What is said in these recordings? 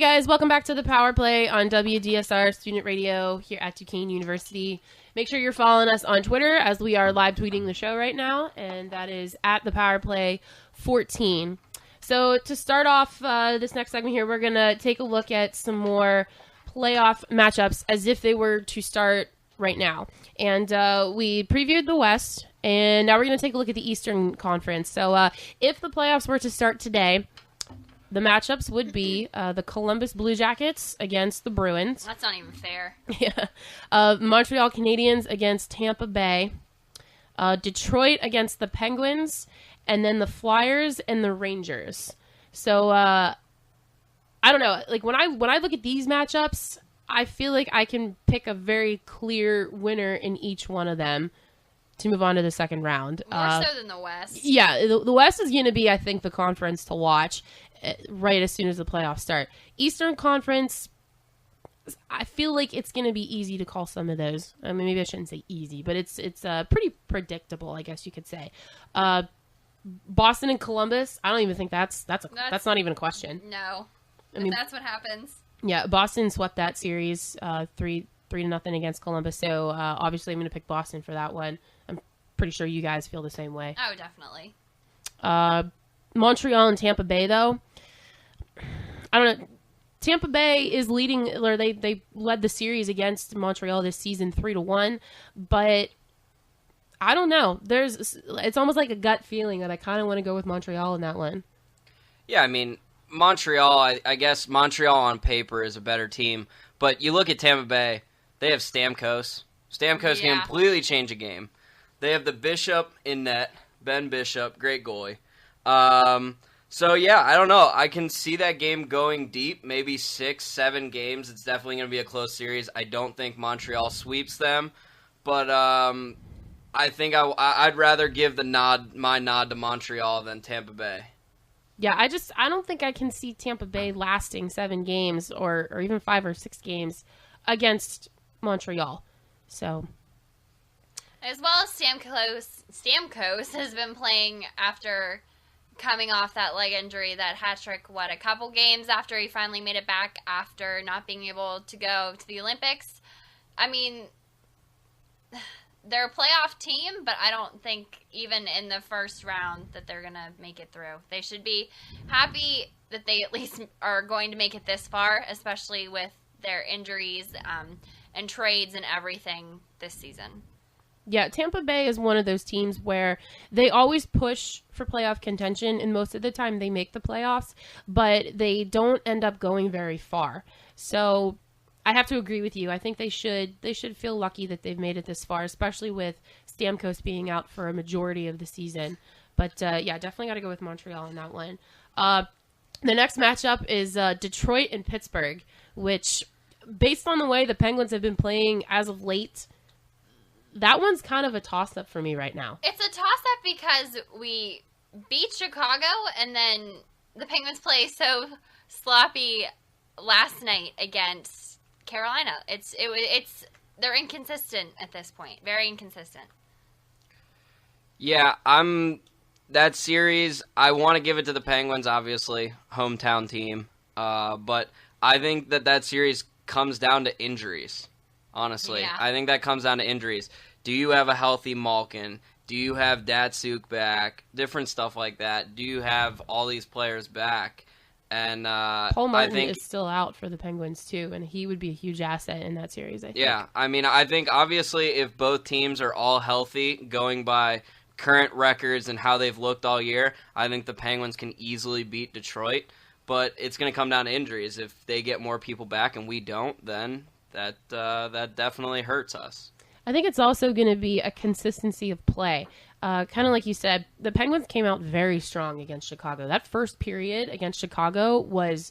guys, welcome back to the Power Play on WDSR Student Radio here at Duquesne University. Make sure you're following us on Twitter as we are live tweeting the show right now, and that is at the Power Play 14. So to start off this next segment here, we're going to take a look at some more playoff matchups as if they were to start right now. And we previewed the West, and now we're going to take a look at the Eastern Conference. So if the playoffs were to start today, the matchups would be the Columbus Blue Jackets against the Bruins. That's not even fair. Yeah. Montreal Canadiens against Tampa Bay. Detroit against the Penguins. And then the Flyers and the Rangers. So, I don't know. Like, when I look at these matchups, I feel like I can pick a very clear winner in each one of them to move on to the second round. More so than the West. Yeah, the West is going to be, I think, the conference to watch right as soon as the playoffs start. Eastern Conference, I feel like it's going to be easy to call some of those. I mean, maybe I shouldn't say easy, but it's pretty predictable, I guess you could say. Boston and Columbus, I don't even think that's not even a question. No. I mean, that's what happens. Yeah, Boston swept that series 3-0 against Columbus, so obviously I'm going to pick Boston for that one. I'm pretty sure you guys feel the same way. Oh, definitely. Montreal and Tampa Bay, though, I don't know. Tampa Bay is leading, or they led the series against Montreal this season 3-1, but I don't know. It's almost like a gut feeling that I kind of want to go with Montreal in that one. Yeah, I mean, Montreal, I guess Montreal on paper is a better team, but you look at Tampa Bay, they have Stamkos. Stamkos can completely change a game. They have the Bishop in net, Ben Bishop, great goalie. So, yeah, I don't know. I can see that game going deep, maybe 6-7 games. It's definitely going to be a close series. I don't think Montreal sweeps them, but I think I'd rather give my nod to Montreal than Tampa Bay. Yeah, I don't think I can see Tampa Bay lasting 7 games or even 5 or 6 games against Montreal. So, as well as Stamkos has been playing after coming off that leg injury, that hat trick, a couple games after he finally made it back after not being able to go to the Olympics. I mean, they're a playoff team, but I don't think even in the first round that they're going to make it through. They should be happy that they at least are going to make it this far, especially with their injuries and trades and everything this season. Yeah, Tampa Bay is one of those teams where they always push for playoff contention, and most of the time they make the playoffs, but they don't end up going very far. So I have to agree with you. I think they should feel lucky that they've made it this far, especially with Stamkos being out for a majority of the season. But yeah, definitely got to go with Montreal in that one. The next matchup is Detroit and Pittsburgh, which, based on the way the Penguins have been playing as of late, that one's kind of a toss-up for me right now. It's a toss-up because we beat Chicago, and then the Penguins play so sloppy last night against Carolina. They're inconsistent at this point. Very inconsistent. Yeah, that series, I want to give it to the Penguins, obviously, hometown team. But I think that series comes down to injuries. Honestly, yeah. I think that comes down to injuries. Do you have a healthy Malkin? Do you have Datsuk back? Different stuff like that. Do you have all these players back? And Paul Martin is still out for the Penguins too, and he would be a huge asset in that series, I think. Yeah, I mean, I think obviously if both teams are all healthy, going by current records and how they've looked all year, I think the Penguins can easily beat Detroit. But it's going to come down to injuries. If they get more people back and we don't, then that definitely hurts us. I think it's also going to be a consistency of play. Kind of like you said, the Penguins came out very strong against Chicago. That first period against Chicago was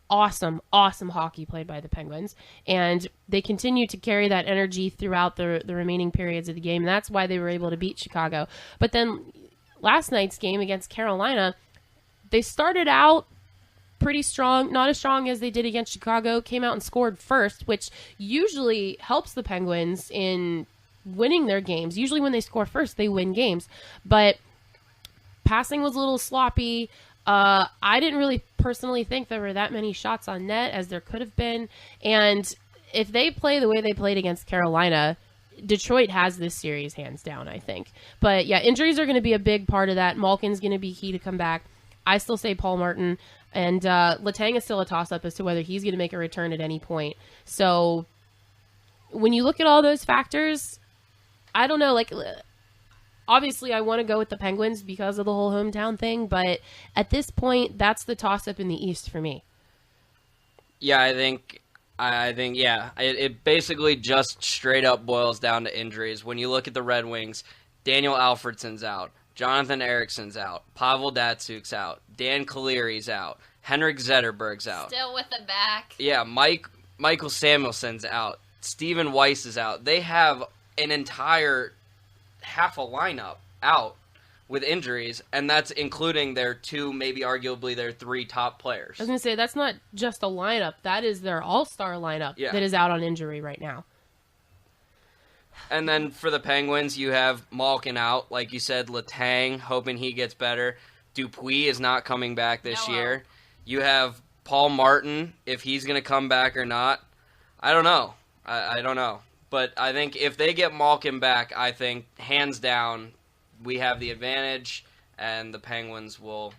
awesome hockey played by the Penguins. And they continued to carry that energy throughout the remaining periods of the game. And that's why they were able to beat Chicago. But then last night's game against Carolina, they started out pretty strong, not as strong as they did against Chicago, came out and scored first, which usually helps the Penguins in winning their games. Usually when they score first, they win games. But passing was a little sloppy. I didn't really personally think there were that many shots on net as there could have been. And if they play the way they played against Carolina, Detroit has this series hands down, I think. But yeah, injuries are going to be a big part of that. Malkin's going to be key to come back. I still say Paul Martin. And Letang is still a toss-up as to whether he's going to make a return at any point. So when you look at all those factors, I don't know, like, obviously I want to go with the Penguins because of the whole hometown thing, but at this point, that's the toss-up in the East for me. Yeah, I think, yeah. It basically just straight up boils down to injuries. When you look at the Red Wings, Daniel Alfredsson's out. Jonathan Ericsson's out. Pavel Datsuk's out. Dan Cleary's out. Henrik Zetterberg's out. Still with the back. Yeah, Michael Samuelson's out. Stephen Weiss is out. They have an entire half a lineup out with injuries, and that's including their two, maybe arguably their three top players. I was going to say, that's not just a lineup. That is their all-star lineup that is out on injury right now. And then for the Penguins, you have Malkin out. Like you said, Letang, hoping he gets better. Dupuis is not coming back this year. You have Paul Martin, if he's going to come back or not. I don't know. I don't know. But I think if they get Malkin back, I think, hands down, we have the advantage, and the Penguins will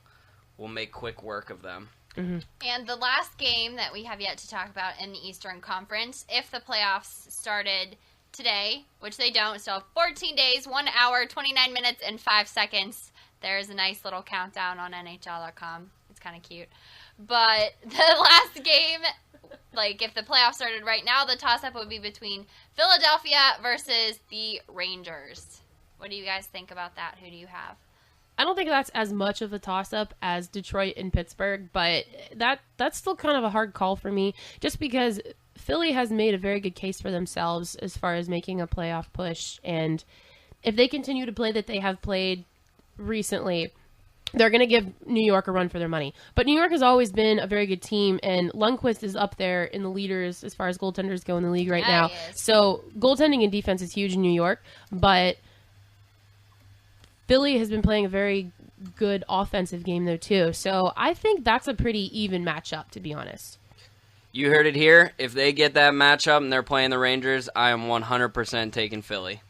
make quick work of them. Mm-hmm. And the last game that we have yet to talk about in the Eastern Conference, if the playoffs started today, which they don't, still 14 days, 1 hour, 29 minutes, and 5 seconds. There's a nice little countdown on NHL.com. It's kind of cute. But the last game, like if the playoffs started right now, the toss-up would be between Philadelphia versus the Rangers. What do you guys think about that? Who do you have? I don't think that's as much of a toss-up as Detroit and Pittsburgh, but that's still kind of a hard call for me, just because Philly has made a very good case for themselves as far as making a playoff push, and if they continue to play that they have played recently, they're going to give New York a run for their money. But New York has always been a very good team, and Lundqvist is up there in the leaders as far as goaltenders go in the league right now. So goaltending and defense is huge in New York, but Philly has been playing a very good offensive game, though, too. So I think that's a pretty even matchup, to be honest. You heard it here. If they get that matchup and they're playing the Rangers, I am 100% taking Philly.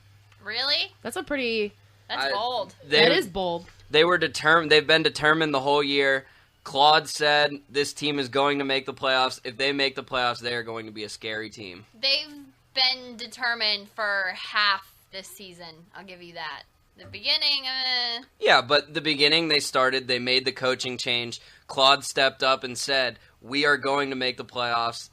Really? That's a pretty... That's bold. That is bold. They were determined. They've been determined the whole year. Claude said this team is going to make the playoffs. If they make the playoffs, they are going to be a scary team. They've been determined for half this season. I'll give you that. The beginning, Yeah, but the beginning, they made the coaching change. Claude stepped up and said, we are going to make the playoffs.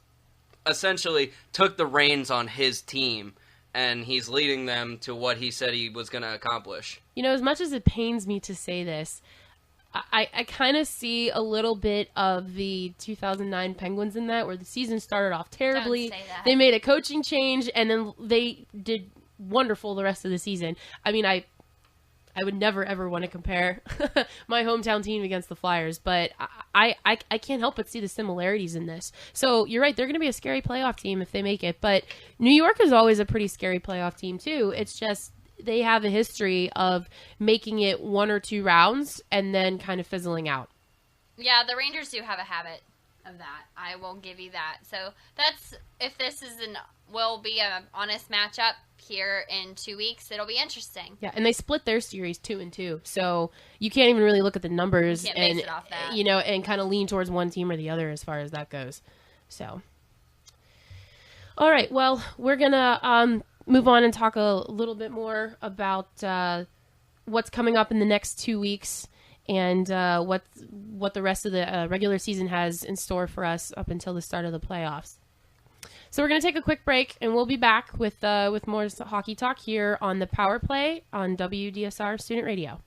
Essentially, took the reins on his team, and he's leading them to what he said he was going to accomplish. You know, as much as it pains me to say this, I kind of see a little bit of the 2009 Penguins in that, where the season started off terribly. Don't say that. They made a coaching change, and then they did wonderful the rest of the season. I mean, I would never, ever want to compare my hometown team against the Flyers, but I can't help but see the similarities in this. So you're right, they're going to be a scary playoff team if they make it, but New York is always a pretty scary playoff team too. It's just they have a history of making it 1 or 2 rounds and then kind of fizzling out. Yeah, the Rangers do have a habit of that. I will give you that. So that's, if this will be an honest matchup here in 2 weeks, it'll be interesting. Yeah, and they split their series 2-2, so you can't even really look at the numbers base it off that. And kind of lean towards one team or the other as far as that goes. So, all right, well, we're gonna move on and talk a little bit more about what's coming up in the next 2 weeks and what the rest of the regular season has in store for us up until the start of the playoffs. So we're going to take a quick break, and we'll be back with more hockey talk here on the Power Play on WDSR Student Radio.